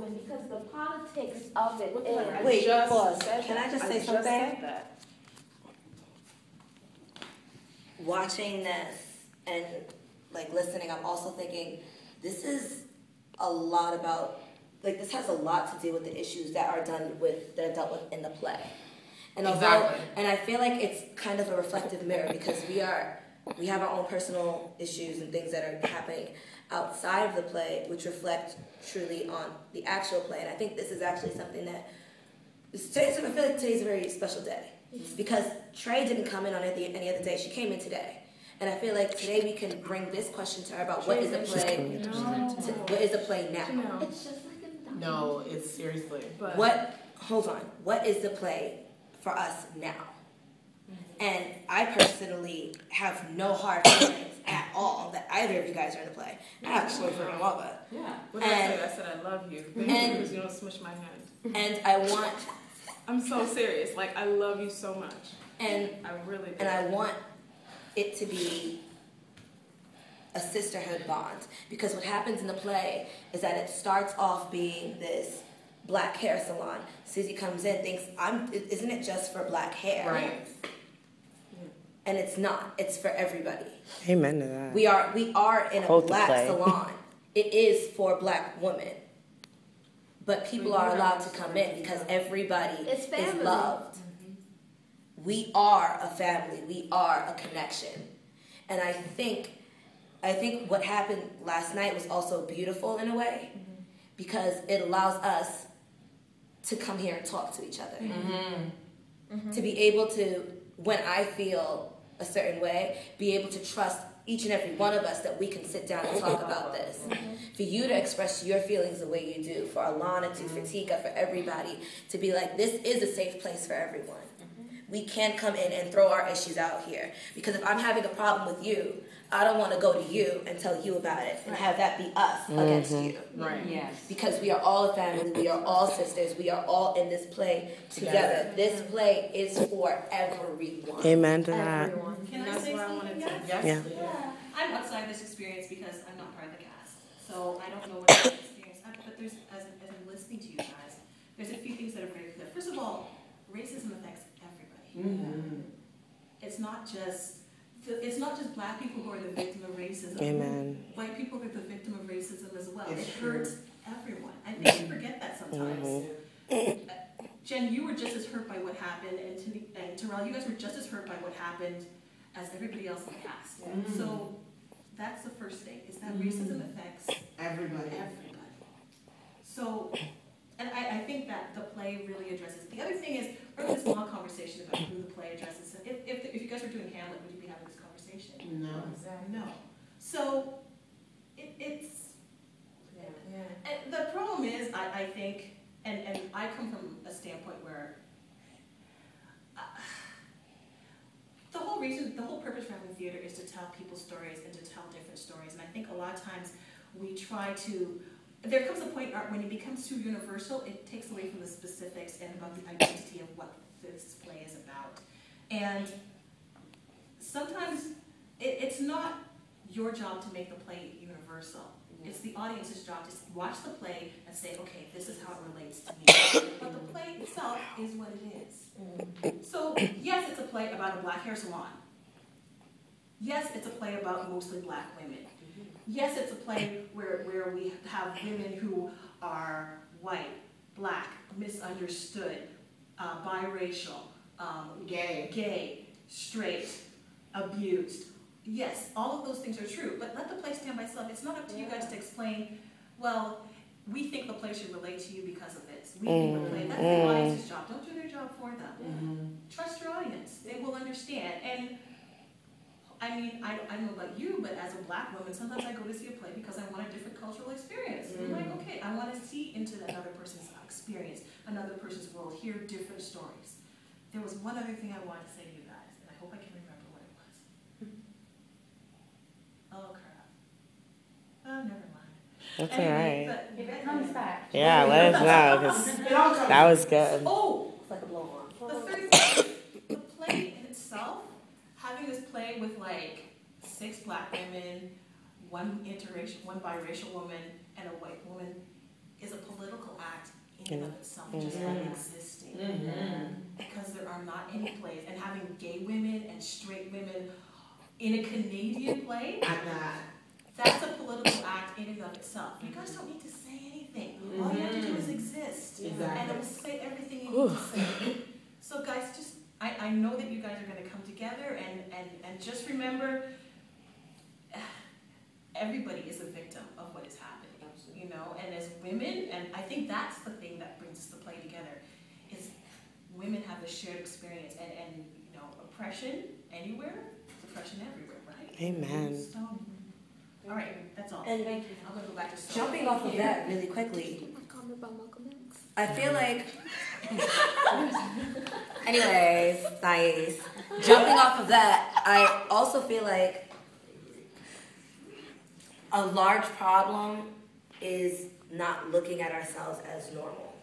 woman because the politics of it is. Wait, pause. Can I just say something? Watching this and like listening, I'm also thinking this is a lot about, like, this has a lot to do with the issues that are dealt with in the play. And and I feel like it's kind of a reflective mirror because we have our own personal issues and things that are happening outside of the play, which reflect truly on the actual play. And I think this is actually something that I feel like today's a very special day because Trey didn't come in on any other day. She came in today. And I feel like today we can bring this question to her about what is the play, what is the play now? It's just like a No, it's seriously. What is the play for us now? And I personally have no hard feelings at all that either of you guys are in the play. I actually freaking love it. Yeah. What did I say? I said I love you. Because you don't smush my hand. And I'm so serious. Like, I love you so much. And I really do. And I want it to be a sisterhood bond. Because what happens in the play is that it starts off being this black hair salon. Susie comes in, thinks, isn't it just for black hair? Right. And it's not. It's for everybody. Amen to that. We are in a black salon. It is for black women. But people are allowed to come in because everybody is loved. We are a family. We are a connection. And I think what happened last night was also beautiful in a way because it allows us to come here and talk to each other. To be able to, when I feel a certain way, be able to trust each and every one of us that we can sit down and talk about this. For you to express your feelings the way you do, for Alana to, for Tika, for everybody, to be like, this is a safe place for everyone. We can come in and throw our issues out here. Because if I'm having a problem with you, I don't want to go to you and tell you about it and have that be us against you. Right. Yes. Because we are all a family, we are all sisters, we are all in this play together. This play is for everyone. Amen to that. Can I say something? Yes. Yeah. I'm outside this experience because I'm not part of the cast. So I don't know what the experience is. But there's, as I'm listening to you guys, there's a few things that are very clear. First of all, racism affects everybody. It's not just black people who are the victim of racism. Amen. White people are the victim of racism as well. It hurts everyone. I think we forget that sometimes. Jen, you were just as hurt by what happened, and Terrell, you guys were just as hurt by what happened as everybody else in the cast. So that's the first thing, is that racism affects everybody. So, and I think that the play really addresses. The other thing is, we're having this long conversation about who the play addresses. If you guys were doing Hamlet, would you be having this conversation? No. So, it's... Yeah. And the problem is, I think, and I come from a standpoint where the whole purpose for having theater is to tell people's stories and to tell different stories. And I think a lot of times we try to, there comes a point when it becomes too universal, it takes away from the specifics and about the identity of what this play is about. And sometimes it's not your job to make the play universal. It's the audience's job to watch the play and say, okay, this is how it relates to me. But the play itself is what it is. So, yes, it's a play about a black hair salon. Yes, it's a play about mostly black women. Yes, it's a play where we have women who are white, black, misunderstood, biracial, gay, straight, abused. Yes, all of those things are true, but let the play stand by itself. It's not up to you guys to explain, well, we think the play should relate to you because of this. We think the play, that's the audience's job. Don't do their job for them. Trust your audience. They will understand. And I mean, I don't know about you, but as a black woman, sometimes I go to see a play because I want a different cultural experience. I'm like, okay, I want to see into another person's experience, another person's world, hear different stories. There was one other thing I wanted to say to you guys, and I hope I can remember what it was. Oh, crap. Oh, never mind. That's anyway, all right. If it comes back. Yeah, let us know, because that was good. Oh! It's like a blow-on. The third thing, the play in itself, having this play with like 6 black women, one biracial woman, and a white woman, is a political and of itself, just by existing. Because there are not any plays, and having gay women and straight women in a Canadian play, that's a political act in and of itself. You guys don't need to say anything. All you have to do is exist. And it will say everything you need to say. So guys, just, I know that you guys are going to come together and just remember, everybody is a victim of what is happening, you know, and as women, and I think that's the thing that brings us to play together, is women have a shared experience, and you know, oppression anywhere, oppression everywhere, right? Amen. So, all right, that's all. And I'm gonna go back to Story. jumping off of that really quickly, I feel like, anyways, nice. Jumping off of that, I also feel like a large problem is not looking at ourselves as normal,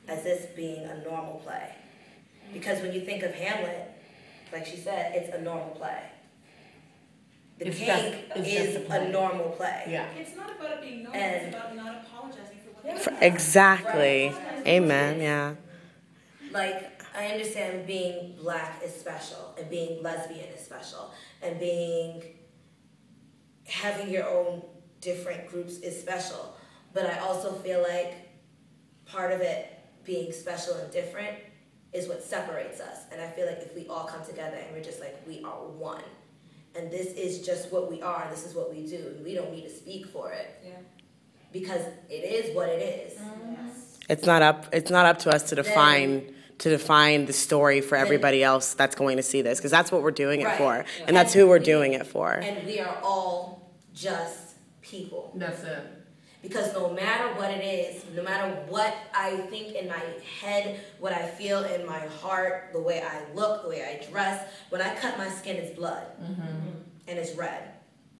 as this being a normal play. Because when you think of Hamlet, like she said, it's a normal play. The Kink is a normal play. Yeah. It's not about it being normal, it's about not apologizing for what happened. Exactly. Right. Amen. Yeah. Like, I understand being black is special, and being lesbian is special, and having your own different groups is special. But I also feel like part of it being special and different is what separates us. And I feel like if we all come together and we're just like, we are one, and this is just what we are, this is what we do, and we don't need to speak for it. Yeah. Because it is what it is. Yes. It's not up to us to define the story for everybody else that's going to see this, because that's what we're doing it for, and that's who we're doing it for. And we are all just people. That's it. Because no matter what it is, no matter what I think in my head, what I feel in my heart, the way I look, the way I dress, when I cut my skin, it's blood. And it's red.